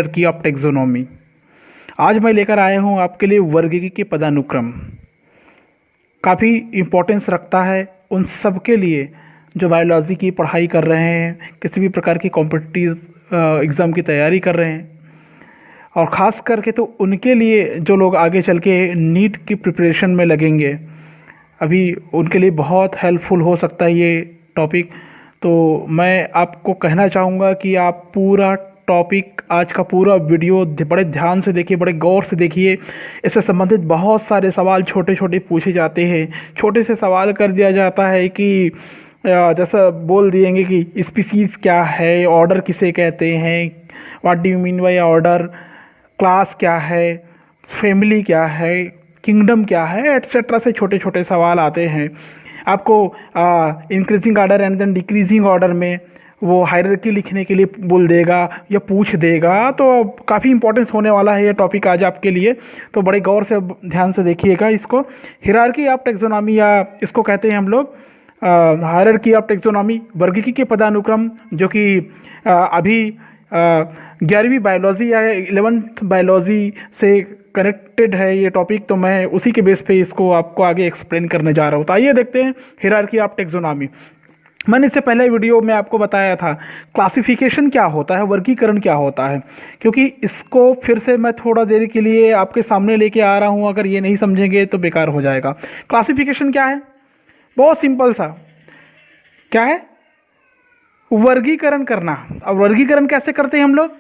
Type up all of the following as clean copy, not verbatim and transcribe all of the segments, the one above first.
की of taxonomy. आज मैं लेकर आया हूँ आपके लिए वर्गीकी के पदानुक्रम। काफ़ी इम्पोर्टेंस रखता है उन सब के लिए जो बायोलॉजी की पढ़ाई कर रहे हैं, किसी भी प्रकार की कॉम्पिटिटिव एग्ज़ाम की तैयारी कर रहे हैं, और ख़ास करके तो उनके लिए जो लोग आगे चल के नीट की प्रिपरेशन में लगेंगे, अभी उनके लिए बहुत हेल्पफुल हो सकता है ये टॉपिक। तो मैं आपको कहना चाहूँगा कि आप पूरा टॉपिक, आज का पूरा वीडियो बड़े ध्यान से देखिए, बड़े गौर से देखिए। इससे संबंधित बहुत सारे सवाल छोटे छोटे पूछे जाते हैं। छोटे से सवाल कर दिया जाता है कि जैसा बोल दिएंगे कि स्पीसीज क्या है, ऑर्डर किसे कहते हैं, what do you mean by order, class क्या है, फैमिली क्या है, किंगडम क्या है, एट्सेट्रा से छोटे छोटे सवाल आते हैं। आपको increasing order and then decreasing order में वो हायरार्की लिखने के लिए बोल देगा या पूछ देगा। तो काफ़ी इंपॉर्टेंस होने वाला है ये टॉपिक आज आपके लिए, तो बड़े गौर से ध्यान से देखिएगा इसको। हिरार्की ऑफ टेक्सोनॉमी, या इसको कहते हैं हम लोग हायरार्की ऑफ टेक्सोनॉमी, वर्गीकी के पदानुक्रम, जो कि अभी 11वीं बायोलॉजी या 11th बायोलॉजी से कनेक्टेड है ये टॉपिक। तो मैं उसी के बेस पे इसको आपको आगे एक्सप्लेन करने जा रहा हूँ। तो आइए देखते हैं हिरार्की ऑफ टेक्सोनॉमी। मैंने इससे पहले वीडियो में आपको बताया था क्लासिफिकेशन क्या होता है, वर्गीकरण क्या होता है, क्योंकि इसको फिर से मैं थोड़ा देर के लिए आपके सामने लेके आ रहा हूँ। अगर ये नहीं समझेंगे तो बेकार हो जाएगा। क्लासिफिकेशन क्या है? बहुत सिंपल सा, क्या है? वर्गीकरण करना। अब वर्गीकरण कैसे करते हैं हम लोग?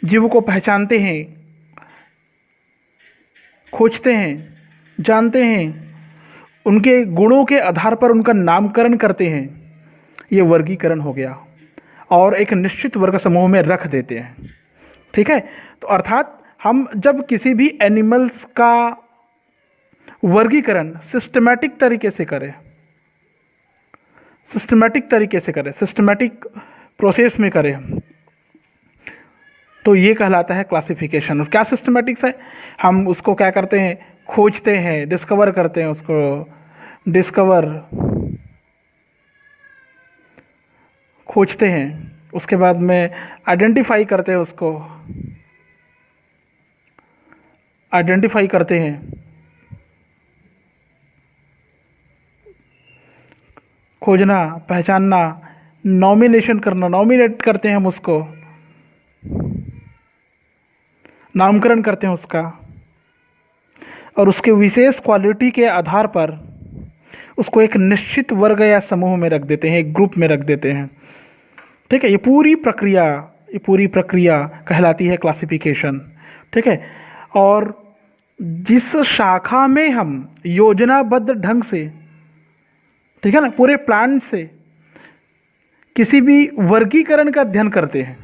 जीवों को पहचानते हैं, खोजते हैं, जानते हैं, उनके गुणों के आधार पर उनका नामकरण करते हैं, ये वर्गीकरण हो गया, और एक निश्चित वर्ग समूह में रख देते हैं। ठीक है, तो अर्थात हम जब किसी भी एनिमल्स का वर्गीकरण सिस्टमैटिक तरीके से करें, सिस्टमैटिक प्रोसेस में करें, तो ये कहलाता है क्लासिफिकेशन। और क्या सिस्टमैटिक्स है? हम उसको क्या करते हैं? खोजते हैं, डिस्कवर करते हैं, खोजते हैं, उसके बाद में आइडेंटिफाई करते हैं, खोजना, पहचानना, नॉमिनेशन करना, नॉमिनेट करते हैं हम उसको, नामकरण करते हैं उसका, और उसके विशेष क्वालिटी के आधार पर उसको एक निश्चित वर्ग या समूह में रख देते हैं, एक ग्रुप में रख देते हैं। ठीक है, ये पूरी प्रक्रिया कहलाती है क्लासिफिकेशन। ठीक है, और जिस शाखा में हम योजनाबद्ध ढंग से, ठीक है ना, पूरे प्लान से किसी भी वर्गीकरण का अध्ययन करते हैं,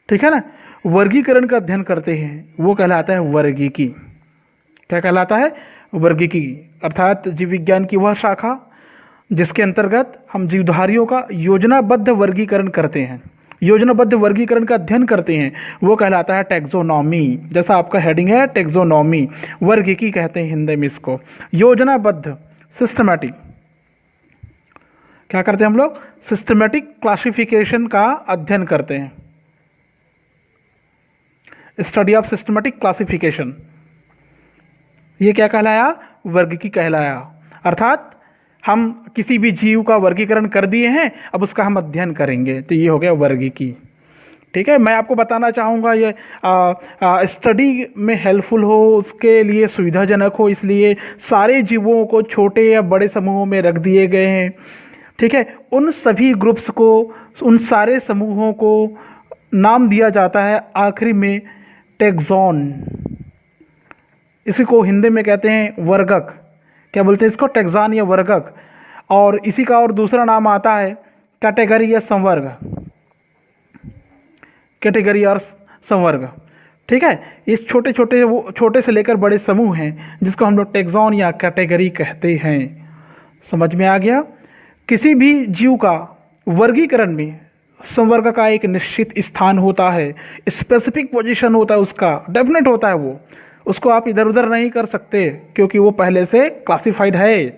ठीक है ना, वर्गीकरण का अध्ययन करते हैं, वो कहलाता है वर्गीकी। क्या कहलाता है? वर्गीकी। अर्थात जीव विज्ञान की वह शाखा जिसके अंतर्गत हम जीवधारियों का योजनाबद्ध वर्गीकरण करते हैं, योजनाबद्ध वर्गीकरण का अध्ययन करते हैं, वो कहलाता है टेक्सोनॉमी। जैसा आपका हेडिंग है टेक्सोनॉमी, वर्गीकी कहते हैं हिंदी में इसको। योजनाबद्ध, सिस्टमैटिक, क्या करते हैं हम लोग? सिस्टमैटिक क्लासिफिकेशन का अध्ययन करते हैं, स्टडी ऑफ सिस्टमैटिक क्लासिफिकेशन। ये क्या कहलाया? वर्गीकी कहलाया। अर्थात हम किसी भी जीव का वर्गीकरण कर दिए हैं, अब उसका हम अध्ययन करेंगे, तो ये हो गया वर्गीकी। ठीक है, मैं आपको बताना चाहूँगा ये स्टडी में हेल्पफुल हो, उसके लिए सुविधाजनक हो, इसलिए सारे जीवों को छोटे या बड़े समूहों में रख दिए गए हैं। ठीक है, उन सभी ग्रुप्स को, उन सारे समूहों को नाम दिया जाता है आखिरी में टैक्सॉन। इसी को हिंदी में कहते हैं वर्गक। क्या बोलते हैं इसको? टैक्सॉन या वर्गक। और इसी का और दूसरा नाम आता है कैटेगरी या संवर्ग, कैटेगरी और संवर्ग। ठीक है, इस छोटे से लेकर बड़े समूह हैं जिसको हम लोग टैक्सॉन या कैटेगरी कहते हैं। समझ में आ गया? किसी भी जीव का वर्गीकरण में संवर्ग का एक निश्चित स्थान होता है, स्पेसिफिक पोजीशन होता है, उसका डेफिनेट होता है, वो उसको आप इधर उधर नहीं कर सकते, क्योंकि वो पहले से क्लासिफाइड है।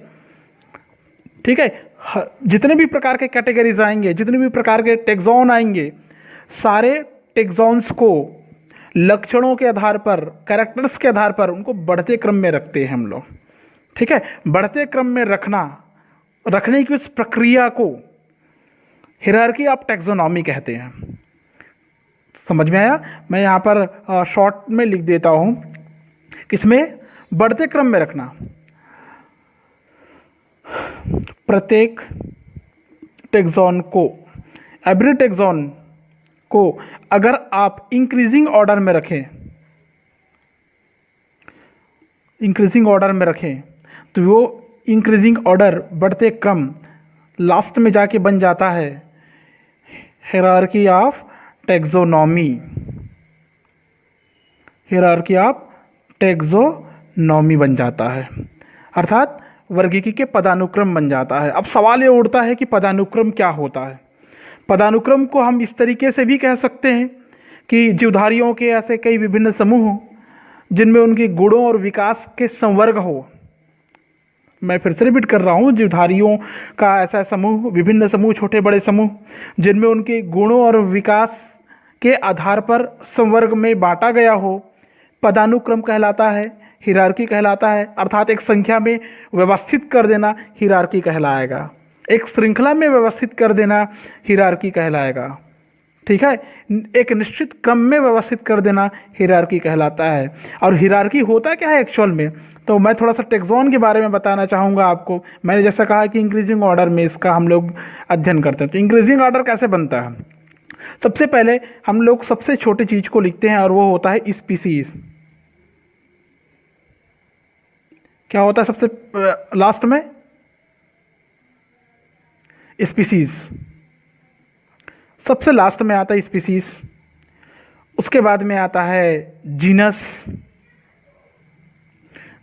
ठीक है, जितने भी प्रकार के कैटेगरीज आएंगे, जितने भी प्रकार के टैक्सॉन आएंगे, सारे टेक्सॉन्स को लक्षणों के आधार पर, कैरेक्टर्स के आधार पर उनको बढ़ते क्रम में रखते हैं हम लोग। ठीक है, बढ़ते क्रम में रखने की उस प्रक्रिया को हायरार्की ऑफ टैक्सोनॉमी कहते हैं। समझ में आया? मैं यहाँ पर शॉर्ट में लिख देता हूँ, किसमें? बढ़ते क्रम में रखना। प्रत्येक टैक्सॉन को, एवरी टैक्सॉन को अगर आप इंक्रीजिंग ऑर्डर में रखें, तो वो इंक्रीजिंग ऑर्डर, बढ़ते क्रम, लास्ट में जाके बन जाता है hierarchy of taxonomy. Hierarchy of taxonomy बन जाता है, अर्थात वर्गीकी के पदानुक्रम बन जाता है। अब सवाल ये उठता है कि पदानुक्रम क्या होता है? पदानुक्रम को हम इस तरीके से भी कह सकते हैं कि जीवधारियों के ऐसे कई विभिन्न समूह हों जिनमें उनके गुणों और विकास के संवर्ग हो। मैं फिर से रिपीट कर रहा हूँ, जीवधारियों का ऐसा समूह, विभिन्न समूह, छोटे बड़े समूह, जिनमें उनके गुणों और विकास के आधार पर संवर्ग में बांटा गया हो, पदानुक्रम कहलाता है, हायरार्की कहलाता है। अर्थात एक संख्या में व्यवस्थित कर देना हायरार्की कहलाएगा, एक श्रृंखला में व्यवस्थित कर देना हायरार्की कहलाएगा। ठीक है, एक निश्चित क्रम में व्यवस्थित कर देना हायरार्की कहलाता है। और हायरार्की होता क्या है एक्चुअल में? तो मैं थोड़ा सा टैक्सॉन के बारे में बताना चाहूँगा आपको। मैंने जैसा कहा कि इंक्रीजिंग ऑर्डर में इसका हम लोग अध्ययन करते हैं। तो इंक्रीजिंग ऑर्डर कैसे बनता है? सबसे पहले हम लोग सबसे छोटी चीज को लिखते हैं और वो होता है स्पीसीज। क्या होता है सबसे लास्ट में? स्पीसीज सबसे लास्ट में आता है स्पीसीज। उसके बाद में आता है जीनस।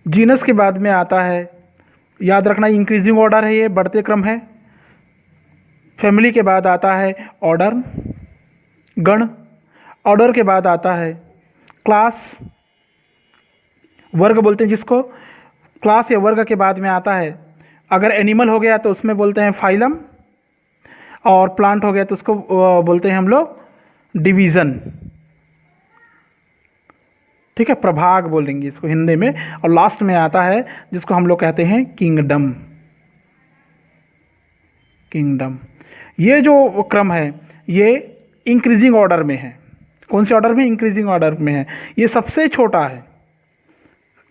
जीनस के बाद में आता है, याद रखना इंक्रीजिंग ऑर्डर है, ये बढ़ते क्रम है। फैमिली के बाद आता है ऑर्डर, गण। ऑर्डर के बाद आता है क्लास, वर्ग बोलते हैं जिसको। क्लास या वर्ग के बाद में आता है, अगर एनिमल हो गया तो उसमें बोलते हैं फाइलम, और प्लांट हो गया तो उसको बोलते हैं हम लोग डिवीज़न। ठीक है, प्रभाग बोलेंगे इसको हिंदी में। और लास्ट में आता है जिसको हम लोग कहते हैं किंगडम। किंगडम, ये जो क्रम है ये इंक्रीजिंग ऑर्डर में है। कौन से ऑर्डर में? इंक्रीजिंग ऑर्डर में है। ये सबसे छोटा है।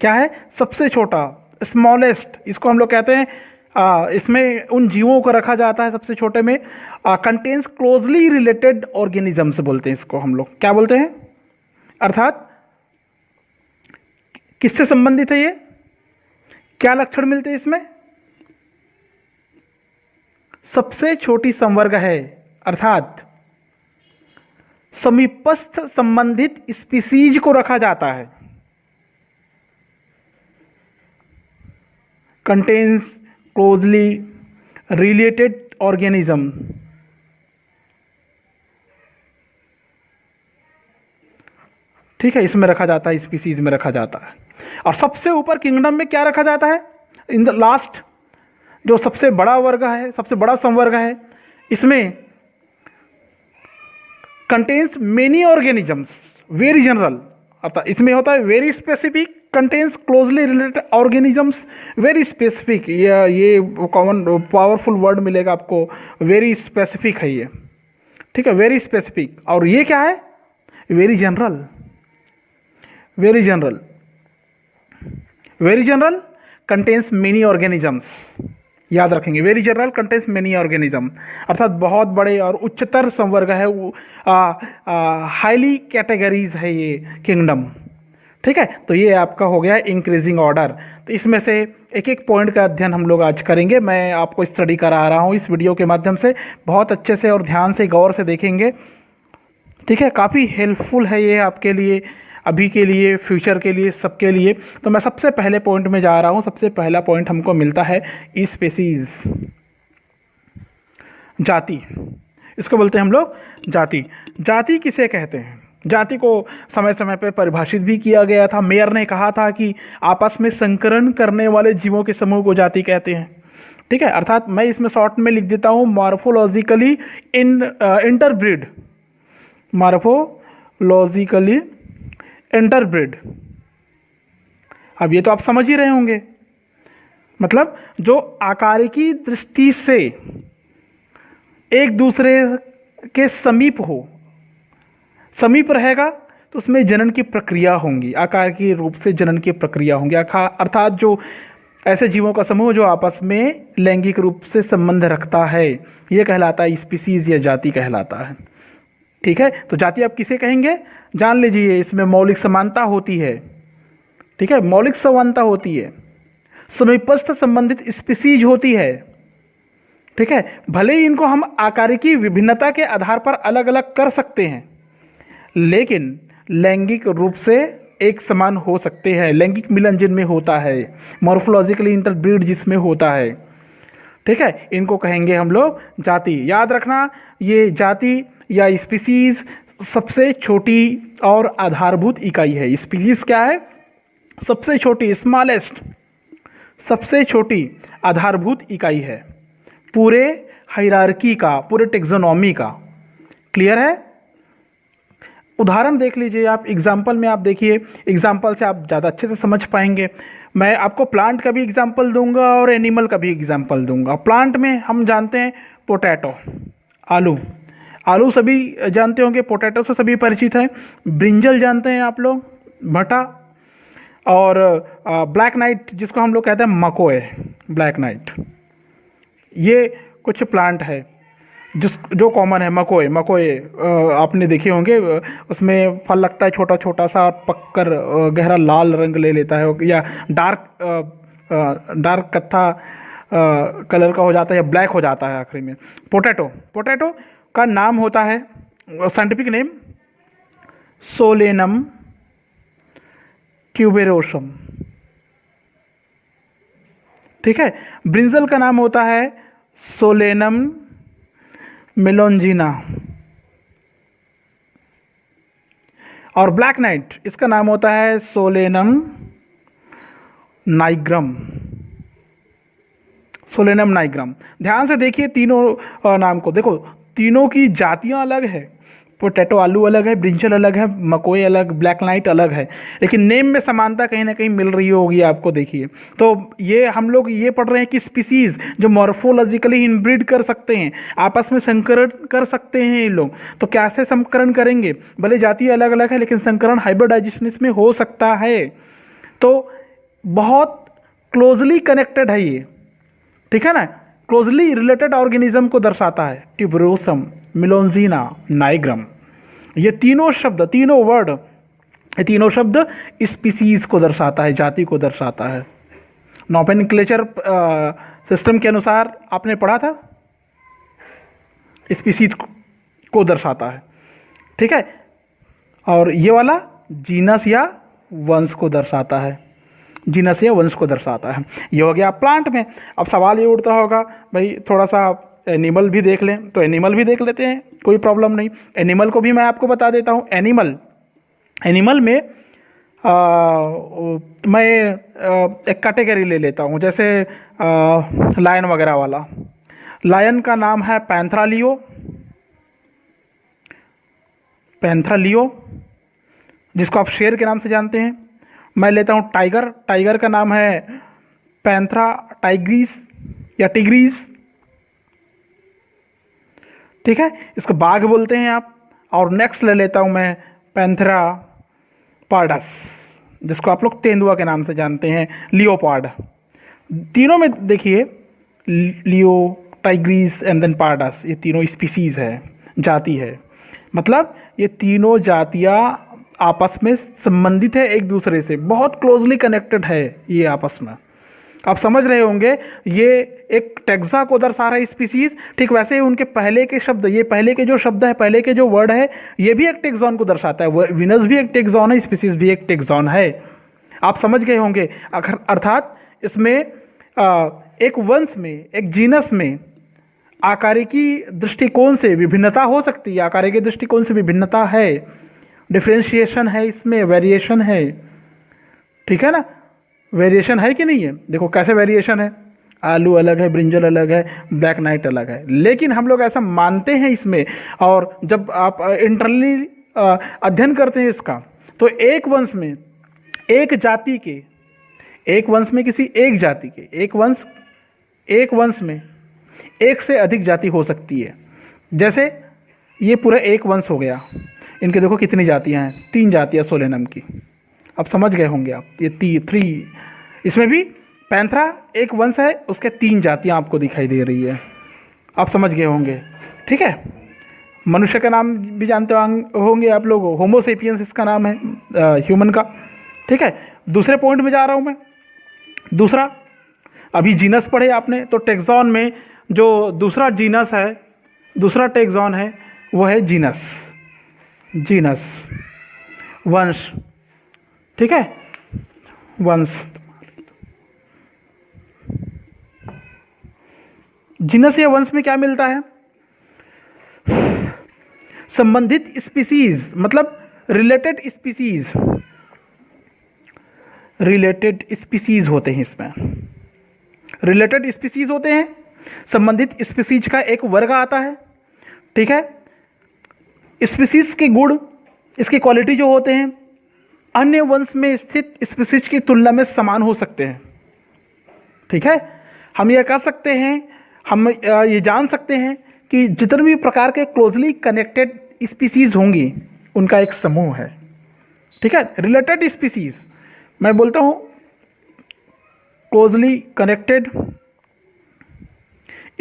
क्या है? सबसे छोटा, स्मॉलेस्ट, इसको हम लोग कहते हैं। इसमें उन जीवों को रखा जाता है सबसे छोटे में। कंटेन्स क्लोजली रिलेटेड ऑर्गेनिजम्स बोलते हैं इसको हम लोग। क्या बोलते हैं? अर्थात किससे संबंधित है ये? क्या लक्षण मिलते हैं इसमें? सबसे छोटी संवर्ग है, अर्थात समीपस्थ संबंधित स्पीसीज को रखा जाता है। Contains closely related organism. ठीक है, इसमें रखा जाता है, स्पीसीज में रखा जाता है। और सबसे ऊपर किंगडम में क्या रखा जाता है? इन द लास्ट, जो सबसे बड़ा वर्ग है, सबसे बड़ा संवर्ग है, इसमें contains many organisms, very general. अर्थात इसमें होता है very specific, contains closely related organisms, very specific. ये कॉमन पावरफुल वर्ड मिलेगा आपको, वेरी स्पेसिफिक है ये। ठीक है, वेरी स्पेसिफिक। और ये क्या है? Very general. Very general, very general contains many organisms. याद रखेंगे, very general contains many organism, अर्थात बहुत बड़े और उच्चतर संवर्ग है, हाईली कैटेगरीज है ये किंगडम। ठीक है, तो ये आपका हो गया इंक्रीजिंग ऑर्डर। तो इसमें से एक एक पॉइंट का अध्ययन हम लोग आज करेंगे। मैं आपको स्टडी करा रहा हूँ इस वीडियो के माध्यम से, बहुत अच्छे से और ध्यान से गौर से देखेंगे। ठीक है, काफ़ी हेल्पफुल है ये आपके लिए, अभी के लिए, फ्यूचर के लिए, सबके लिए। तो मैं सबसे पहले पॉइंट में जा रहा हूँ। सबसे पहला पॉइंट हमको मिलता है स्पीसीज, जाति। इसको बोलते हैं हम लोग जाति। जाति किसे कहते हैं? जाति को समय समय पर परिभाषित भी किया गया था। मेयर ने कहा था कि आपस में संकरण करने वाले जीवों के समूह को जाति कहते हैं। ठीक है, अर्थात मैं इसमें शॉर्ट में लिख देता हूँ morphologically interbreed, morphologically morphologically interbreed. अब ये तो आप समझ ही रहे होंगे, मतलब जो आकारिकी दृष्टि से एक दूसरे के समीप हो, समीप रहेगा तो उसमें जनन की प्रक्रिया होंगी, आकार के रूप से जनन की प्रक्रिया होंगी, अर्थात जो ऐसे जीवों का समूह जो आपस में लैंगिक रूप से संबंध रखता है, यह कहलाता है स्पीसीज या जाति कहलाता है। ठीक है, तो जाति आप किसे कहेंगे जान लीजिए, इसमें मौलिक समानता होती है। ठीक है, मौलिक समानता होती है, समीपस्थ संबंधित स्पीसीज होती है। ठीक है, भले ही इनको हम आकारिकी विभिन्नता के आधार पर अलग अलग कर सकते हैं, लेकिन लैंगिक रूप से एक समान हो सकते हैं। लैंगिक मिलन जिनमें होता है, मॉर्फोलॉजिकली इंटरब्रीड जिसमें होता है। ठीक है, इनको कहेंगे हम लोग जाति। याद रखना, ये जाति या स्पीसीज सबसे छोटी और आधारभूत इकाई है। स्पीसीज क्या है? सबसे छोटी, स्मॉलेस्ट, सबसे छोटी आधारभूत इकाई है पूरे हायरार्की का, पूरे टेक्सोनॉमी का। क्लियर है? उदाहरण देख लीजिए आप, एग्जाम्पल में आप देखिए, एग्जाम्पल से आप ज़्यादा अच्छे से समझ पाएंगे। मैं आपको प्लांट का भी एग्जाम्पल दूंगा और एनिमल का भी एग्जाम्पल दूंगा। प्लांट में हम जानते हैं पोटैटो, आलू। आलू सभी जानते होंगे, पोटैटो से सभी परिचित हैं। ब्रिंजल जानते हैं आप लोग, भटा। और ब्लैक नाइट जिसको हम लोग कहते हैं मकोए, ब्लैक नाइट, ये कुछ प्लांट है जो कॉमन है। मकोए, मकोए आपने देखे होंगे, उसमें फल लगता है छोटा छोटा सा, पककर गहरा लाल रंग ले लेता है, या डार्क कत्था कलर का हो जाता है, या ब्लैक हो जाता है आखिरी में। पोटैटो, पोटैटो का नाम होता है साइंटिफिक नेम सोलेनम ट्यूबेरोसम। ठीक है, ब्रिंजल का नाम होता है सोलेनम मेलोंजिना, और ब्लैक नाइट इसका नाम होता है सोलेनम नाइग्रम, सोलेनम नाइग्रम। ध्यान से देखिए तीनों नाम को, देखो तीनों की जातियां अलग है। पोटैटो आलू अलग है, ब्रिंजल अलग है, मकोई अलग, ब्लैक नाइट अलग है, लेकिन नेम में समानता कहीं ना कहीं मिल रही होगी आपको। देखिए, तो ये हम लोग ये पढ़ रहे हैं कि स्पीसीज जो मॉर्फोलॉजिकली इनब्रीड कर सकते हैं, आपस में संकरण कर सकते हैं ये लोग। तो कैसे संकरण करेंगे? भले जाति अलग अलग है, लेकिन संकरण हाइब्रिडाइजेशन इसमें हो सकता है। तो बहुत क्लोजली कनेक्टेड है ये, ठीक है ना, क्लोजली रिलेटेड ऑर्गेनिज्म को दर्शाता है। ट्यूबरोसम, मेलोंजिना, नाइग्रम, ये तीनों शब्द, तीनों वर्ड, ये तीनों शब्द स्पीसीज को दर्शाता है, जाति को दर्शाता है। नोमेनक्लेचर सिस्टम के अनुसार आपने पढ़ा था, स्पीसीज को दर्शाता है। ठीक है, और ये वाला जीनस या वंश को दर्शाता है, जीनस या वंश को दर्शाता है। ये हो गया प्लांट में। अब सवाल ये उठता होगा, भाई थोड़ा सा एनिमल भी देख लें, तो एनिमल भी देख लेते हैं, कोई प्रॉब्लम नहीं। एनिमल को भी मैं आपको बता देता हूँ। एनिमल में मैं एक कैटेगरी ले लेता हूँ, जैसे लायन वगैरह वाला। लायन का नाम है पैंथ्रालियो, पैंथ्रालियो, जिसको आप शेर के नाम से जानते हैं। मैं लेता हूँ टाइगर, टाइगर का नाम है पैंथ्रा टाइग्रीस या टिग्रीस। ठीक है, इसको बाघ बोलते हैं आप। और नेक्स्ट ले लेता हूँ मैं पैंथेरा पार्डस, जिसको आप लोग तेंदुआ के नाम से जानते हैं, लियोपार्ड। तीनों में देखिए, लियो, टाइग्रीस एंड देन पार्डस, ये तीनों स्पीसीज है, जाति है। मतलब ये तीनों जातियाँ आपस में संबंधित है, एक दूसरे से बहुत क्लोजली कनेक्टेड है ये आपस में। आप समझ रहे होंगे, ये एक टेक्सा को दर्शा रहा है स्पीसीज। ठीक वैसे ही उनके पहले के शब्द, ये पहले के जो शब्द है, पहले के जो वर्ड है, ये भी एक टेक्सॉन को दर्शाता है। विनस भी एक टेक्सॉन है, स्पीसीज भी एक टेक्सॉन है। आप समझ गए होंगे। अर्थात इसमें एक वंश में, एक जीनस में आकारिकी दृष्टिकोण से विभिन्नता हो सकती है, आकारिकी दृष्टिकोण से विभिन्नता है, डिफ्रेंशिएशन है, इसमें वेरिएशन है। ठीक है ना, वेरिएशन है कि नहीं है? देखो कैसे वेरिएशन है, आलू अलग है, ब्रिंजल अलग है, ब्लैक नाइट अलग है, लेकिन हम लोग ऐसा मानते हैं इसमें। और जब आप इंटरनली अध्ययन करते हैं इसका, तो एक वंश में एक जाति के, एक वंश में किसी एक जाति के, एक वंश में एक से अधिक जाति हो सकती है। जैसे ये पूरा एक वंश हो गया, इनके देखो कितनी जातियां हैं, 3 जातियां सोलेनम की। अब समझ गए होंगे आप, ये 3, इसमें भी पैंथरा एक वंश है, उसके 3 जातियां आपको दिखाई दे रही है। आप समझ गए होंगे, ठीक है। मनुष्य का नाम भी जानते होंगे आप लोग, होमोसेपियंस इसका नाम है, ह्यूमन का, ठीक है। दूसरे पॉइंट में जा रहा हूँ मैं। दूसरा, अभी जीनस पढ़े आपने, तो टेक्सॉन में जो दूसरा जीनस है, दूसरा टेक्सॉन है, वो है जीनस, वंश, ठीक है, वंश। जीनस या वंश में क्या मिलता है? संबंधित स्पीसीज, मतलब रिलेटेड स्पीसीज होते हैं इसमें, रिलेटेड स्पीसीज होते हैं। संबंधित स्पीसीज का एक वर्ग आता है, ठीक है। स्पीसीज के गुण, इसकी क्वालिटी जो होते हैं, अन्य वंश में स्थित स्पीसीज की तुलना में समान हो सकते हैं, ठीक है। हम यह कह सकते हैं, हम ये जान सकते हैं कि जितने भी प्रकार के क्लोजली कनेक्टेड स्पीसीज होंगी, उनका एक समूह है, ठीक है। रिलेटेड स्पीसीज, मैं बोलता हूँ क्लोजली कनेक्टेड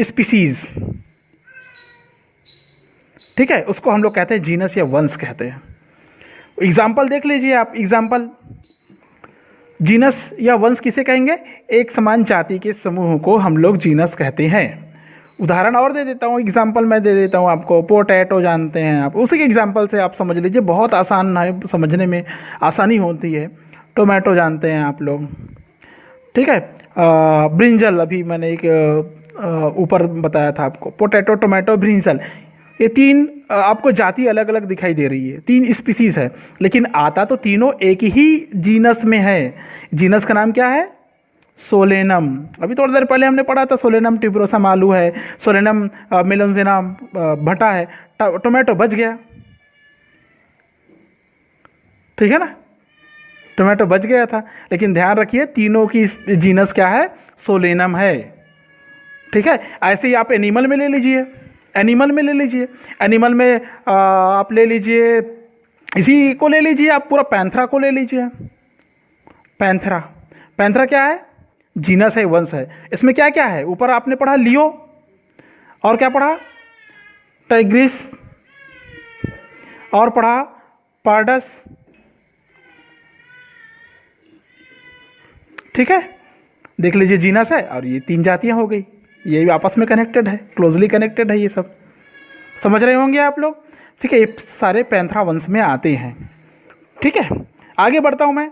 स्पीसीज, ठीक है, उसको हम लोग कहते हैं जीनस या वंश कहते हैं। एग्जाम्पल देख लीजिए आप, एग्जाम्पल, जीनस या वंश किसे कहेंगे? एक समान जाति के समूह को हम लोग जीनस कहते हैं। उदाहरण और दे देता हूँ, एग्जाम्पल मैं दे देता हूँ आपको। पोटैटो जानते हैं आप, उसी के एग्जाम्पल से आप समझ लीजिए, बहुत आसान है, समझने में आसानी होती है। टोमेटो जानते हैं आप लोग, ठीक है। ब्रिंजल, अभी मैंने एक ऊपर बताया था आपको, पोटैटो, टोमेटो, ब्रिंजल, ये 3 आपको जाति अलग अलग दिखाई दे रही है, 3 स्पीसीज है, लेकिन आता तो तीनों एक ही जीनस में है। जीनस का नाम क्या है? सोलेनम। अभी थोड़ी देर पहले हमने पढ़ा था, सोलेनम ट्यूबरोसम आलू है, सोलेनम मेलनजेना भटा है, टोमेटो बच गया, ठीक है ना, टोमेटो बच गया था। लेकिन ध्यान रखिए, तीनों की जीनस क्या है? सोलेनम है, ठीक है। ऐसे ही आप एनिमल में ले लीजिए, एनिमल में आप ले लीजिए, इसी को ले लीजिए आप, पूरा पैंथरा को ले लीजिए। पैंथरा क्या है? जीनस है, वंश है। इसमें क्या क्या है? ऊपर आपने पढ़ा लियो, और क्या पढ़ा? टाइग्रिस, और पढ़ा पार्डस, ठीक है। देख लीजिए, जीनस है, और ये 3 जातियां हो गई, ये भी आपस में कनेक्टेड है, क्लोजली कनेक्टेड है, ये सब समझ रहे होंगे आप लोग, ठीक है। ये सारे पैंथरा वंश में आते हैं, ठीक है। आगे बढ़ता हूं मैं,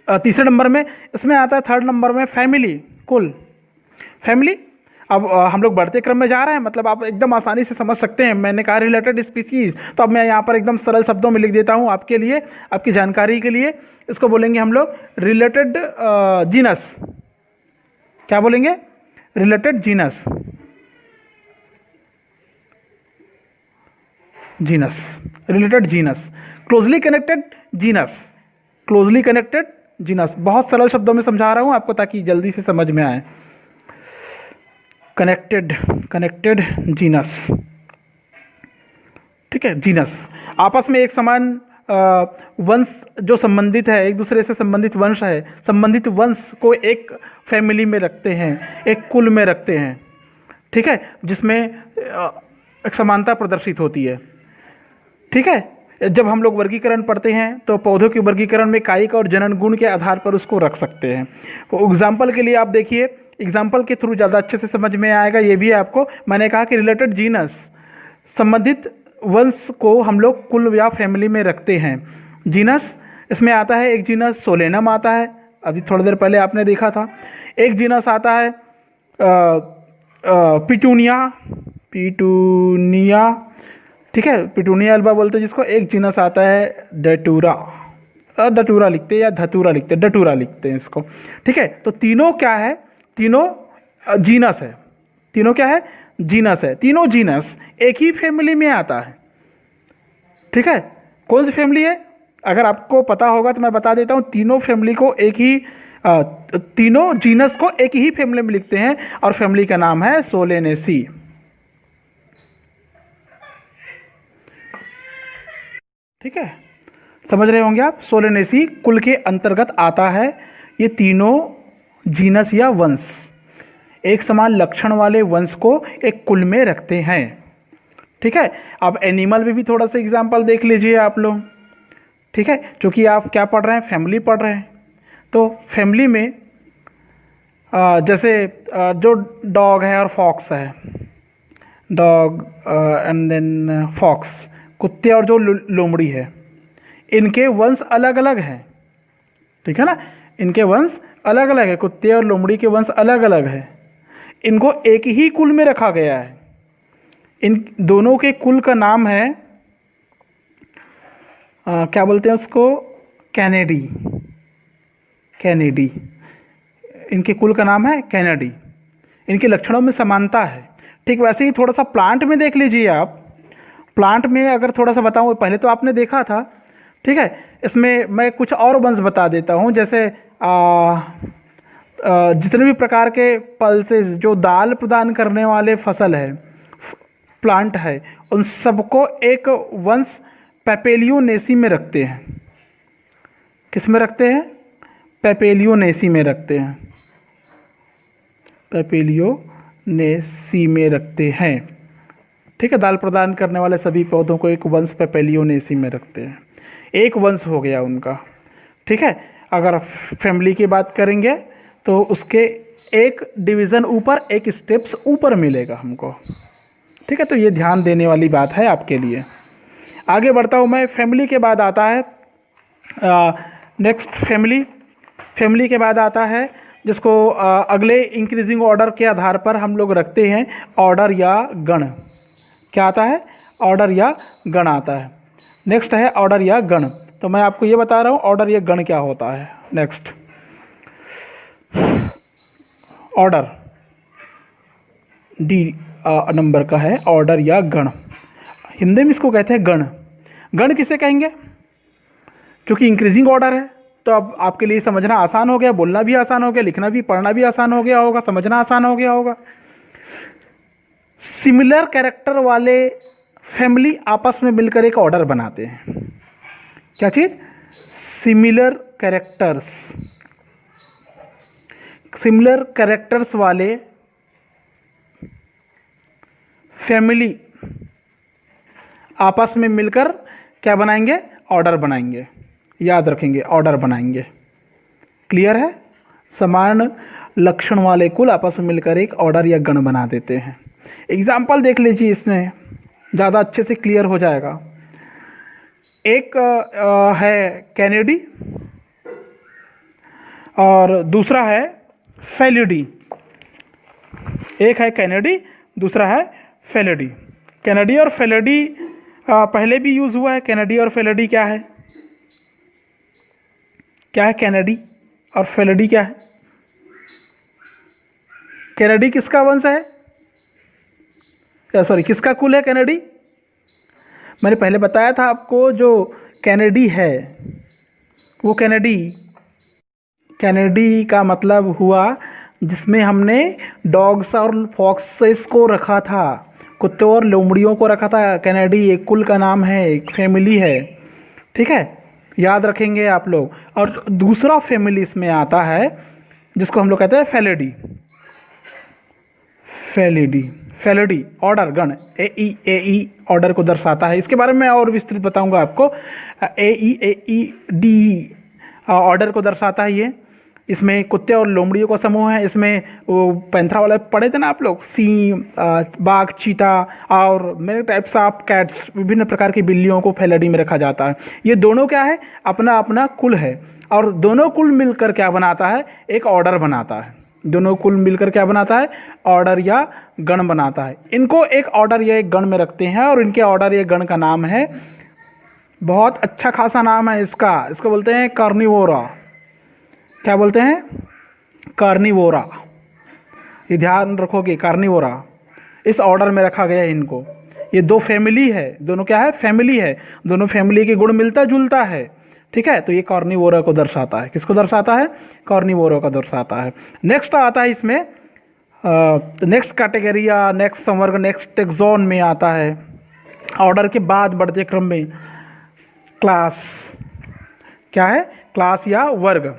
तीसरे नंबर में इसमें आता है, 3rd नंबर में फैमिली, कुल, फैमिली। अब हम लोग बढ़ते क्रम में जा रहे हैं, मतलब आप एकदम आसानी से समझ सकते हैं। मैंने कहा रिलेटेड स्पीसीज, तो अब मैं यहाँ पर एकदम सरल शब्दों में लिख देता हूँ आपके लिए, आपकी जानकारी के लिए। इसको बोलेंगे हम लोग रिलेटेड जीनस। क्या बोलेंगे? Related genus, related genus, closely connected genus. बहुत सरल शब्दों में समझा रहा हूं आपको, ताकि जल्दी से समझ में आए। कनेक्टेड जीनस, ठीक है। जीनस आपस में एक समान वंश जो संबंधित है, एक दूसरे से संबंधित वंश है, संबंधित वंश को एक फैमिली में रखते हैं, एक कुल में रखते हैं, ठीक है, जिसमें एक समानता प्रदर्शित होती है, ठीक है। जब हम लोग वर्गीकरण पढ़ते हैं, तो पौधों के वर्गीकरण में कायिक और जनन गुण के आधार पर उसको रख सकते हैं। तो एग्जाम्पल के लिए आप देखिए, एग्जाम्पल के थ्रू ज़्यादा अच्छे से समझ में आएगा। ये भी है आपको, मैंने कहा कि रिलेटेड जीनस, संबंधित वंश को हम लोग कुल या फैमिली में रखते हैं। जीनस, इसमें आता है एक जीनस सोलेनम आता है, अभी थोड़ी देर पहले आपने देखा था। एक जीनस आता है पिटूनिया, ठीक है, पिटूनिया अल्बा बोलते हैं जिसको। एक जीनस आता है डटूरा लिखते हैं, या धतूरा लिखते हैं, डटूरा लिखते हैं इसको, ठीक है। तो तीनों क्या है? तीनों जीनस है। तीनों क्या है? जीनस है। तीनों जीनस एक ही फैमिली में आता है, ठीक है, कौन सी फैमिली है? अगर आपको पता होगा तो मैं बता देता हूँ, तीनों फैमिली को एक ही तीनों जीनस को एक ही फैमिली में लिखते हैं और फैमिली का नाम है सोलेनेसी। ठीक है, समझ रहे होंगे आप, सोलेनेसी कुल के अंतर्गत आता है। ये तीनों जीनस या वंश एक समान लक्षण वाले वंश को एक कुल में रखते हैं। ठीक है, अब एनिमल में भी थोड़ा सा एग्जाम्पल देख लीजिए आप लोग। ठीक है, क्योंकि आप क्या पढ़ रहे हैं, फैमिली पढ़ रहे हैं, तो फैमिली में जैसे जो डॉग है और फॉक्स है, डॉग एंड देन फॉक्स, कुत्ते और जो लोमड़ी है, इनके वंश अलग अलग हैं। ठीक है ना, इनके वंश अलग अलग है, कुत्ते और लोमड़ी के वंश अलग अलग है। इनको एक ही कुल में रखा गया है। इन दोनों के कुल का नाम है क्या बोलते हैं उसको, कैनेडी। कैनेडी, इनके कुल का नाम है कैनेडी। इनके लक्षणों में समानता है। ठीक वैसे ही थोड़ा सा प्लांट में देख लीजिए आप। प्लांट में अगर थोड़ा सा बताऊँ, पहले तो आपने देखा था। ठीक है, इसमें मैं कुछ और वंश बता देता हूँ। जैसे जितने भी प्रकार के पल्सेस जो दाल प्रदान करने वाले फसल है, प्लांट है, उन सबको एक वंश पेपेलियोनेसी में रखते हैं। किस में रखते हैं? पेपेलियोनेसी में रखते हैं। पेपेलियोनेसी में रखते हैं। ठीक है, दाल प्रदान करने वाले सभी पौधों को एक वंश पेपेलियोनेसी में रखते हैं। एक वंश हो गया उनका। ठीक है, अगर फैमिली की बात करेंगे तो उसके एक डिवीज़न ऊपर, एक स्टेप्स ऊपर मिलेगा हमको। ठीक है, तो ये ध्यान देने वाली बात है आपके लिए। आगे बढ़ता हूँ मैं। फैमिली के बाद आता है नेक्स्ट फैमिली के बाद आता है जिसको अगले इंक्रीजिंग ऑर्डर के आधार पर हम लोग रखते हैं ऑर्डर या गण। क्या आता है? ऑर्डर या गण आता है। नेक्स्ट है ऑर्डर या गण। तो मैं आपको ये बता रहा हूँ ऑर्डर या गण क्या होता है। नेक्स्ट, ऑर्डर डी नंबर का है, ऑर्डर या गण। हिंदी में इसको कहते हैं गण। गण किसे कहेंगे? क्योंकि इंक्रीजिंग ऑर्डर है, तो अब आपके लिए समझना आसान हो गया, बोलना भी आसान हो गया, लिखना भी, पढ़ना भी आसान हो गया होगा, समझना आसान हो गया होगा। सिमिलर कैरेक्टर वाले फैमिली आपस में मिलकर एक ऑर्डर बनाते हैं। क्या चीज? सिमिलर कैरेक्टर्स वाले फैमिली आपस में मिलकर क्या बनाएंगे? ऑर्डर बनाएंगे। याद रखेंगे, ऑर्डर बनाएंगे। क्लियर है? समान लक्षण वाले कुल आपस में मिलकर एक ऑर्डर या गण बना देते हैं। एग्जाम्पल देख लीजिए, इसमें ज़्यादा अच्छे से क्लियर हो जाएगा। एक है कैनेडी और दूसरा है फेलिडी। एक है कैनेडी, दूसरा है फेलिडी। कैनेडी और फेलिडी पहले भी यूज़ हुआ है। कैनेडी और फेलिडी क्या है? क्या है कैनेडी और फेलिडी? क्या है? कैनेडी किसका वंश है? सॉरी, किसका कुल है कैनेडी? मैंने पहले बताया था आपको, जो कैनेडी है वो कैनेडी का मतलब हुआ जिसमें हमने डॉग्स और फॉक्सेस को रखा था, कुत्तों और लोमड़ियों को रखा था। कैनेडी एक कुल का नाम है, एक फैमिली है। ठीक है, याद रखेंगे आप लोग। और दूसरा फैमिली इसमें आता है जिसको हम लोग कहते हैं फेलिडी ऑर्डर गण। ए ऑर्डर को दर्शाता है। इसके बारे में और विस्तृत बताऊंगा आपको। डी ऑर्डर को दर्शाता है ये। इसमें कुत्ते और लोमड़ियों का समूह है। इसमें वो पैंथरा वाला पढ़े थे ना आप लोग, सिंह, बाघ, चीता और मेरे टाइप्स ऑफ कैट्स, विभिन्न प्रकार की बिल्लियों को फेलिडी में रखा जाता है। ये दोनों क्या है? अपना अपना कुल है, और दोनों कुल मिलकर क्या बनाता है? एक ऑर्डर बनाता है। दोनों कुल मिलकर क्या बनाता है? ऑर्डर या गण बनाता है। इनको एक ऑर्डर या एक गण में रखते हैं, और इनके ऑर्डर या गण का नाम है, बहुत अच्छा खासा नाम है इसको बोलते हैं कार्निवोरा। क्या बोलते हैं? कार्निवोरा। ये ध्यान रखोगे, कार्निवोरा। इस ऑर्डर में रखा गया है इनको। ये दो फैमिली है, दोनों क्या है, फैमिली है, दोनों फैमिली के गुण मिलता जुलता है। ठीक है, तो ये कार्निवोरा को दर्शाता है। किसको दर्शाता है? कार्निवोरा को दर्शाता है। नेक्स्ट आता है इसमें, नेक्स्ट कैटेगरी या नेक्स्ट संवर्ग, नेक्स्ट टेक्सोन में आता है ऑर्डर के बाद बढ़ते क्रम में क्लास। क्या है? क्लास या वर्ग।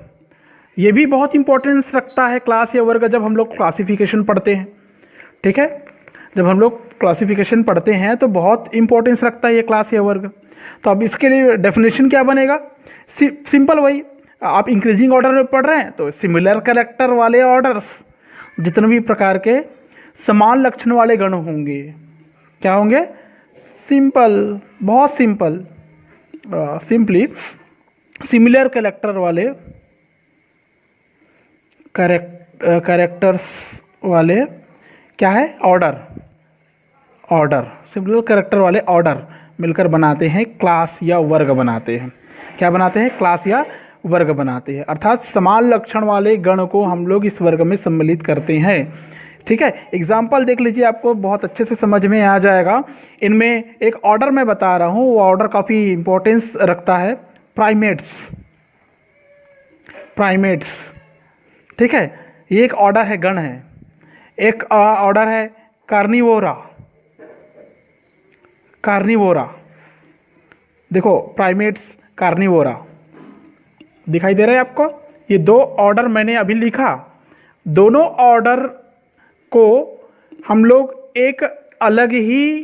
ये भी बहुत इंपॉर्टेंस रखता है क्लास या वर्ग जब हम लोग क्लासिफिकेशन पढ़ते हैं। ठीक है, जब हम लोग क्लासिफिकेशन पढ़ते हैं तो बहुत इंपॉर्टेंस रखता है ये क्लास या वर्ग। तो अब इसके लिए डेफिनेशन क्या बनेगा? सिंपल वही, आप इंक्रीजिंग ऑर्डर में पढ़ रहे हैं तो सिमिलर कैरेक्टर वाले ऑर्डर्स, जितने भी प्रकार के समान लक्षण वाले गण होंगे, क्या होंगे? सिंपल, बहुत सिंपल, सिंपली सिमिलर कैरेक्टर वाले कैरेक्टर्स वाले क्या है? ऑर्डर सिमिलर कैरेक्टर वाले ऑर्डर मिलकर बनाते हैं क्लास या वर्ग बनाते हैं। क्या बनाते हैं? क्लास या वर्ग बनाते हैं। अर्थात समान लक्षण वाले गण को हम लोग इस वर्ग में सम्मिलित करते हैं। ठीक है, एग्जाम्पल देख लीजिए, आपको बहुत अच्छे से समझ में आ जाएगा। इनमें एक ऑर्डर मैं बता रहा हूँ, वो ऑर्डर काफ़ी इंपॉर्टेंस रखता है। प्राइमेट्स, ठीक है, ये एक ऑर्डर है, गण है। एक ऑर्डर है कार्निवोरा। देखो, प्राइमेट्स, कार्निवोरा दिखाई दे रहा है आपको? ये दो ऑर्डर मैंने अभी लिखा, दोनों ऑर्डर को हम लोग एक अलग ही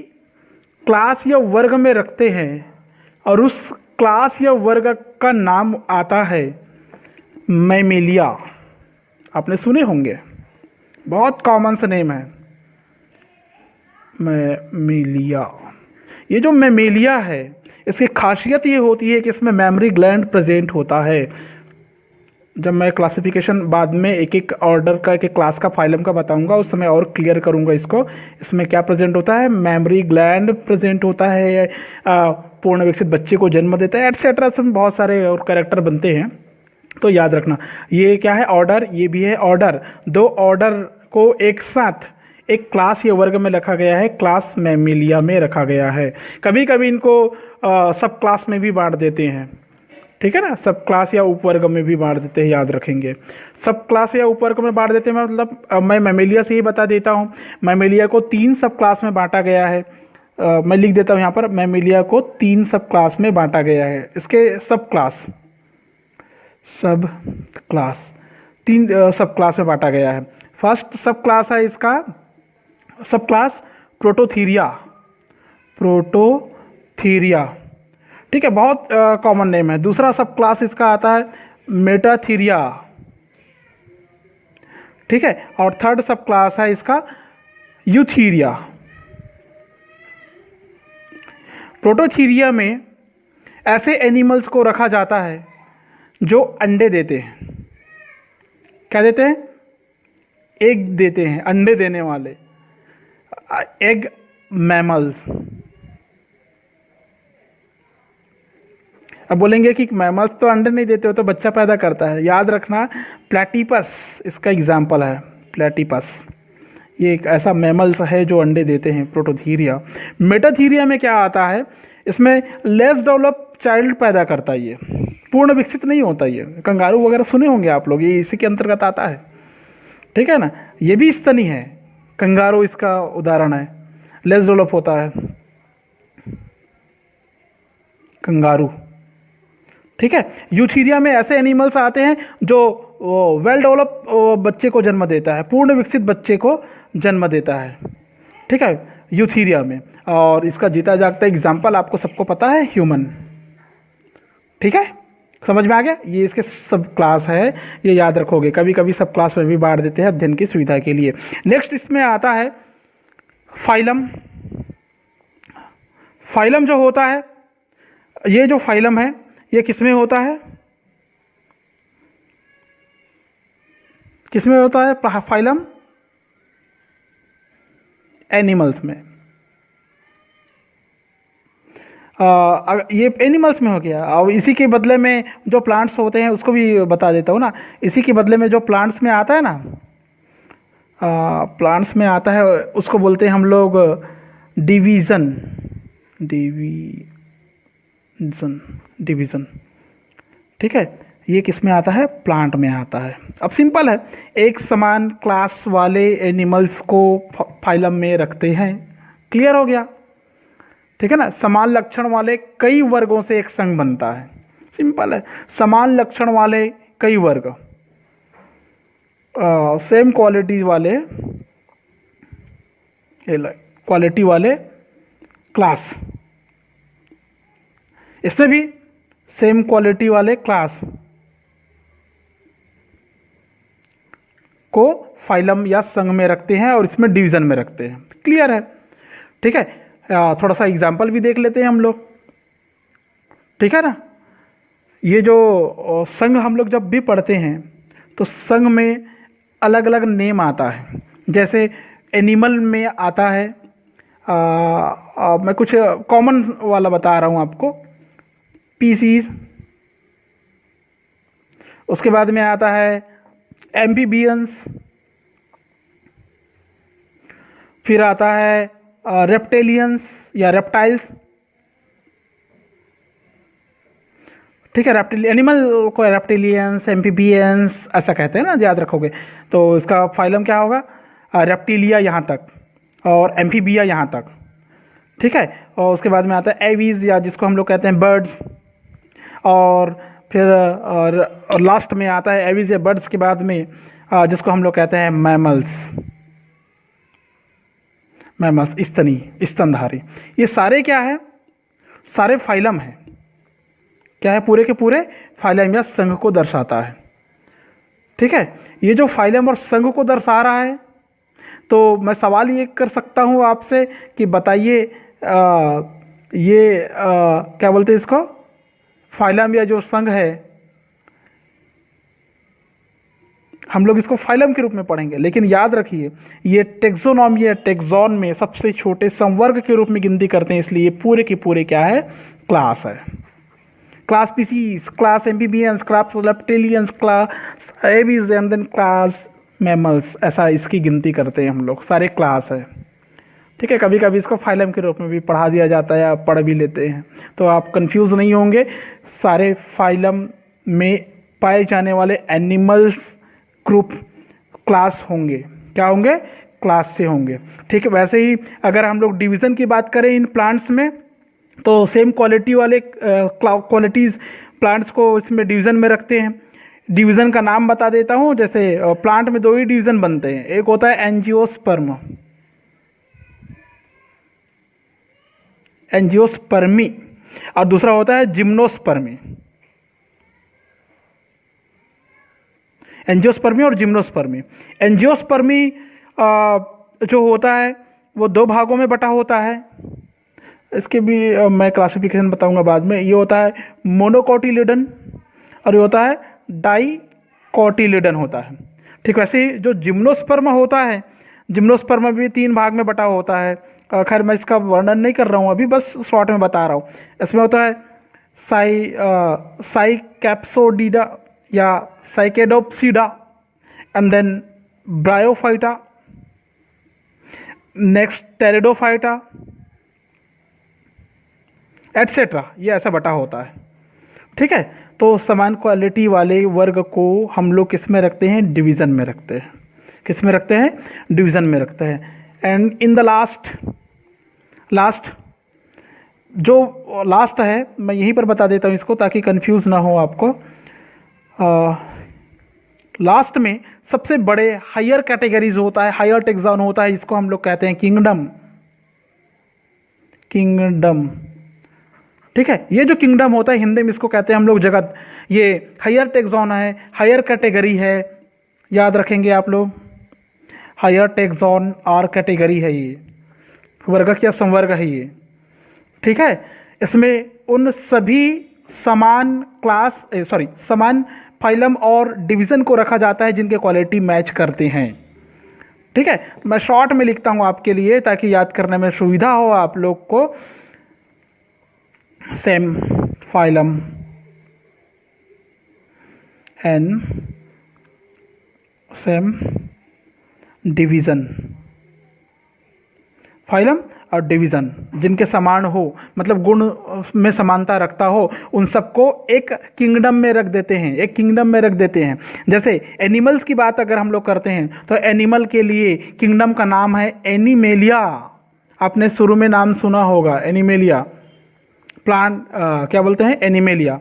क्लास या वर्ग में रखते हैं और उस क्लास या वर्ग का नाम आता है मैमेलिया। आपने सुने होंगे, बहुत कॉमन सा नेम है मैमेलिया। ये जो मैमेलिया है, इसकी खासियत ये होती है कि इसमें मेमोरी ग्लैंड प्रेजेंट होता है। जब मैं क्लासिफिकेशन बाद में एक एक ऑर्डर का, एक एक क्लास का, फाइलम का बताऊंगा, उस समय और क्लियर करूंगा इसको। इसमें क्या प्रेजेंट होता है? मेमोरी ग्लैंड प्रेजेंट होता है, पूर्ण विकसित बच्चे को जन्म देता है, एटसेट्रा। इसमें बहुत सारे और कैरेक्टर बनते हैं, तो याद रखना। ये क्या है? ऑर्डर। ये भी है ऑर्डर। दो ऑर्डर को एक साथ एक क्लास या वर्ग में रखा गया है, क्लास मैमेलिया में रखा गया है। कभी कभी इनको सब क्लास में भी बांट देते हैं। ठीक है ना, सब क्लास या उपवर्ग में भी बांट देते हैं, याद रखेंगे। सब क्लास या उपवर्ग में बांट देते हैं, मतलब मैं मैमेलिया से ही बता देता हूँ। मैमेलिया को 3 सब क्लास में बांटा गया है। मैं लिख देता हूँ यहाँ पर, मैमेलिया को 3 सब क्लास में बांटा गया है। इसके सब क्लास 3 सब क्लास में बांटा गया है। फर्स्ट सब क्लास है इसका सब क्लास प्रोटोथीरिया। ठीक है, बहुत कॉमन नेम है। दूसरा सब क्लास इसका आता है मेटाथीरिया। ठीक है, और थर्ड सब क्लास है इसका यूथीरिया। प्रोटोथीरिया में ऐसे एनिमल्स को रखा जाता है जो अंडे देते हैं। क्या देते हैं? एग देते हैं, अंडे देने वाले, एग मैमल्स। अब बोलेंगे कि मैमल्स तो अंडे नहीं देते हो, तो बच्चा पैदा करता है। याद रखना, प्लेटिपस इसका एग्जाम्पल है। प्लेटिपस ये एक ऐसा मैमल्स है जो अंडे देते हैं, प्रोटोथीरिया। मेटाथीरिया में क्या आता है? इसमें लेस डेवलप चाइल्ड पैदा करता है, ये पूर्ण विकसित नहीं होता। ये कंगारू वगैरह सुने होंगे आप लोग, ये इसी के अंतर्गत आता है। ठीक है ना, ये भी स्तनी है, कंगारू इसका उदाहरण है, लेस डेवलप होता है कंगारू। ठीक है, यूथीरिया में ऐसे एनिमल्स आते हैं जो वेल डेवलप बच्चे को जन्म देता है, पूर्ण विकसित बच्चे को जन्म देता है। ठीक है, यूथीरिया में। और इसका जीता जागता एग्जाम्पल आपको सबको पता है, ह्यूमन। ठीक है, समझ में आ गया? ये इसके सब क्लास है, ये याद रखोगे। कभी कभी सब क्लास में भी बांट देते हैं अध्ययन की सुविधा के लिए। नेक्स्ट इसमें आता है फाइलम। फाइलम जो होता है, ये जो फाइलम है ये किसमें होता है? किसमें होता है फाइलम? एनिमल्स में। ये एनिमल्स में हो गया। और इसी के बदले में जो प्लांट्स होते हैं उसको भी बता देता हूँ ना। इसी के बदले में जो प्लांट्स में आता है ना, प्लांट्स में आता है उसको बोलते हैं हम लोग डिवीज़न, डिवीज़न, डिवीज़न, ठीक है। ये किस में आता है? प्लांट में आता है। अब सिंपल है, एक समान क्लास वाले एनिमल्स को फाइलम में रखते हैं। क्लियर हो गया? ठीक है ना। समान लक्षण वाले कई वर्गों से एक संघ बनता है। सिंपल है, समान लक्षण वाले कई वर्ग, सेम क्वालिटी वाले, क्वालिटी वाले क्लास, इसमें भी सेम क्वालिटी वाले क्लास को फाइलम या संघ में रखते हैं और इसमें डिवीजन में रखते हैं। क्लियर है? ठीक है। थोड़ा सा एग्जाम्पल भी देख लेते हैं हम लोग, ठीक है ना। ये जो संघ हम लोग जब भी पढ़ते हैं तो संघ में अलग अलग नेम आता है। जैसे एनिमल में आता है, मैं कुछ कॉमन वाला बता रहा हूँ आपको, पीसीज। उसके बाद में आता है एम्फीबियंस, फिर आता है रेप्टेलियंस या रेप्टाइल्स, ठीक है। एनिमल को रेप्टिलियंस, एम्फीबियंस ऐसा कहते हैं ना, याद रखोगे। तो इसका फाइलम क्या होगा? रेप्टिलिया यहाँ तक और एम्फीबिया यहाँ तक, ठीक है। और उसके बाद में आता है एवीज, या जिसको हम लोग कहते हैं बर्ड्स, और फिर और लास्ट में आता है एवीज या बर्ड्स के बाद में जिसको हम लोग कहते हैं मैमल्स, मैमल्स, स्तनी, स्तनधारी। ये सारे क्या है? सारे फाइलम है। क्या है? पूरे के पूरे फाइलम या संघ को दर्शाता है, ठीक है। ये जो फाइलम और संघ को दर्शा रहा है, तो मैं सवाल ये कर सकता हूँ आपसे कि बताइए ये क्या बोलते हैं इसको? फाइलम या जो संघ है, हम लोग इसको फाइलम के रूप में पढ़ेंगे, लेकिन याद रखिए ये टेक्सोनॉमी या टेक्सॉन में सबसे छोटे संवर्ग के रूप में गिनती करते हैं, इसलिए पूरे के पूरे क्या है? क्लास है। Class species, class amphibians, class reptilians, class aves and then class mammals, ऐसा इसकी गिनती करते हैं हम लोग। सारे क्लास है, ठीक है। कभी कभी इसको फाइलम के रूप में भी पढ़ा दिया जाता है, आप पढ़ भी लेते हैं, तो आप कंफ्यूज नहीं होंगे। सारे फाइलम में पाए जाने वाले एनिमल्स ग्रुप क्लास होंगे। क्या होंगे? क्लास से होंगे, ठीक है। वैसे ही अगर हम लोग डिवीज़न की बात करें इन प्लांट्स में, तो सेम क्वालिटी वाले क्वालिटीज़ प्लांट्स को इसमें डिवीज़न में रखते हैं। डिवीज़न का नाम बता देता हूँ। जैसे प्लांट में दो ही डिवीज़न बनते हैं, एक होता है एंजियोस्पर्म, एंजियोस्पर्मी, और दूसरा होता है जिम्नोस्पर्मी। एंजियोस्पर्मी और जिम्नोस्पर्मी। एंजियोस्पर्मी जो होता है वो दो भागों में बटा होता है। इसके भी मैं क्लासिफिकेशन बताऊंगा बाद में। ये होता है मोनोकोटिलिडन और ये होता है डाइकोटिलिडन होता है, ठीक। वैसे ही जो जिम्नोस्पर्म होता है, जिम्नोस्पर्म भी तीन भाग में बटा होता है। खैर मैं इसका वर्णन नहीं कर रहा हूँ अभी, बस शॉर्ट में बता रहा हूँ। इसमें होता है साइकैप्सोडिडा या साइकेडोप्सिडा, and then bryophyta, next pteridophyta, etcetera. ये ऐसा बटा होता है, ठीक है। तो समान क्वालिटी वाले वर्ग को हम लोग किस में रखते हैं? डिवीज़न में रखते हैं। किस में रखते हैं? डिवीज़न में रखते हैं। एंड इन द लास्ट जो लास्ट है, मैं यहीं पर बता देता हूँ इसको ताकि कंफ्यूज ना हो आपको। लास्ट में सबसे बड़े हायर कैटेगरीज होता है, हायर टेक्सॉन होता है, इसको हम लोग कहते हैं किंगडम, किंगडम, ठीक है। ये जो किंगडम होता है हिंदी में इसको कहते हैं हम लोग जगत। ये हायर टेक्सॉन है, हायर कैटेगरी है, याद रखेंगे आप लोग। हायर टेक्सॉन और कैटेगरी है, ये वर्ग या संवर्ग है ये, ठीक है। इसमें उन सभी समान क्लास समान फाइलम और डिवीज़न को रखा जाता है जिनके क्वालिटी मैच करते हैं, ठीक है। मैं शॉर्ट में लिखता हूँ आपके लिए ताकि याद करने में सुविधा हो आप लोग को। Same phylum and same division, phylum और डिवीज़न, जिनके समान हो, मतलब गुण में समानता रखता हो, उन सबको एक किंगडम में रख देते हैं, एक किंगडम में रख देते हैं। जैसे एनिमल्स की बात अगर हम लोग करते हैं तो एनिमल के लिए किंगडम का नाम है एनिमेलिया। आपने शुरू में नाम सुना होगा एनिमेलिया। प्लांट क्या बोलते हैं, एनिमेलिया।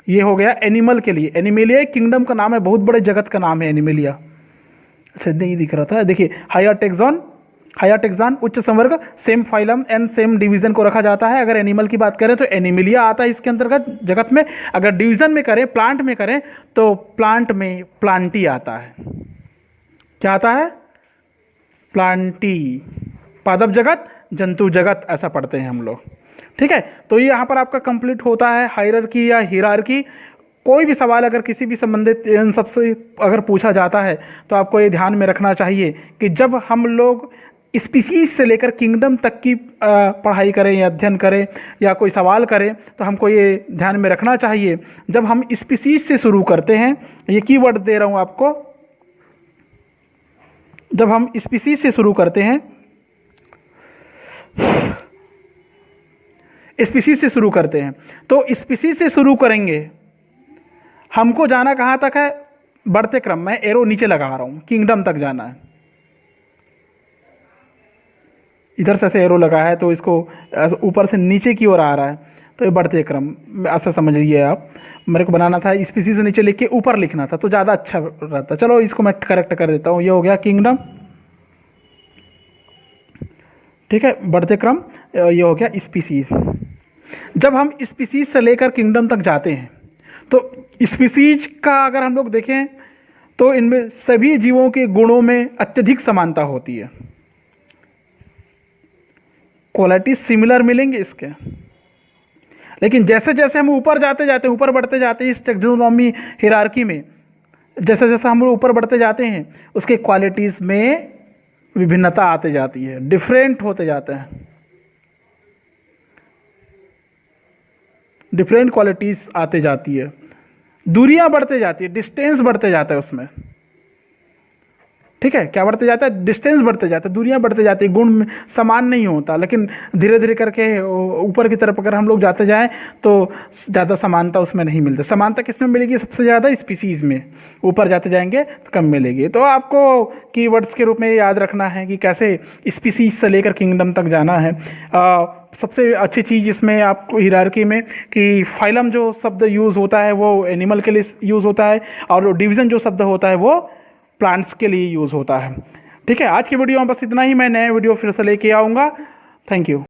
ये हो गया एनिमल के लिए। एनिमेलिया एक किंगडम का नाम है, बहुत बड़े जगत का नाम है एनिमेलिया। अच्छा नहीं दिख रहा था, देखिए हायर टेक्सॉन उच्च संवर्ग, same phylum and same division को रखा जाता है। अगर एनिमल की बात करें तो एनिमेलिया आता है इसके अंतर्गत जगत में। अगर डिवीजन में करें, प्लांट में करें, तो प्लांट में प्लांटी आता है। क्या आता है, प्लांटी। पादप जगत, जंतु जगत, ऐसा पढ़ते हैं हम लोग। ठीक है, तो ये यहाँ पर आपका कंप्लीट होता है हायरार्की या हिरार्की। कोई भी सवाल अगर किसी भी संबंधित इन सबसे अगर पूछा जाता है तो आपको ये ध्यान में रखना चाहिए कि जब हम लोग स्पीसीज से लेकर किंगडम तक की पढ़ाई करें या अध्ययन करें या कोई सवाल करें तो हमको ये ध्यान में रखना चाहिए, जब हम स्पीसीज से शुरू करते हैं, ये कीवर्ड दे रहा हूँ आपको, जब हम स्पीसीज से शुरू करते हैं, स्पीसीज से शुरू करते हैं तो स्पीसीज से शुरू करेंगे, हमको जाना कहाँ तक है, बढ़ते क्रम में। एरो नीचे लगा रहा हूँ, किंगडम तक जाना है। इधर से ऐसे एरो लगा है तो इसको ऊपर से नीचे की ओर आ रहा है, तो ये बढ़ते क्रम, ऐसा समझिए आप। मेरे को बनाना था स्पीसीज से नीचे लिख के ऊपर लिखना था तो ज़्यादा अच्छा रहता। चलो इसको मैं करेक्ट कर देता हूँ, ये हो गया किंगडम। ठीक है, बढ़ते क्रम, ये हो गया स्पीसीज। जब हम स्पीसीज से लेकर किंगडम तक जाते हैं तो स्पीसीज का अगर हम लोग देखें तो इनमें सभी जीवों के गुणों में अत्यधिक समानता होती है। क्वालिटी सिमिलर मिलेंगे इसके, लेकिन जैसे जैसे हम ऊपर ऊपर बढ़ते जाते हैं इस टैक्सोनॉमी हिरार्की में, जैसे जैसे हम लोग ऊपर बढ़ते जाते हैं उसके क्वालिटीज़ में विभिन्नता आते जाती है, डिफरेंट होते जाते हैं, डिफरेंट क्वालिटीज़ आते जाती है, दूरियां बढ़ते जाती है, डिस्टेंस बढ़ते जाता है उसमें। ठीक है, क्या बढ़ते जाता है, डिस्टेंस बढ़ते जाता है, दूरियां बढ़ते जाती है, गुण में समान नहीं होता, लेकिन धीरे धीरे करके ऊपर की तरफ अगर हम लोग जाते जाएं तो ज़्यादा समानता उसमें नहीं मिलती। समानता किस में मिलेगी, सबसे ज़्यादा स्पीसीज़ में। ऊपर जाते जाएंगे तो कम मिलेगी। तो आपको कीवर्ड्स के रूप में याद रखना है कि कैसे स्पीसीज से लेकर किंगडम तक जाना है। सबसे अच्छी चीज़ इसमें आपको हिरार्की में कि फाइलम जो शब्द यूज़ होता है वो एनिमल के लिए यूज़ होता है, और डिवीज़न जो शब्द होता है वो प्लांट्स के लिए यूज़ होता है। ठीक है, आज की वीडियो में बस इतना ही। मैं नए वीडियो फिर से लेके आऊँगा। Thank you.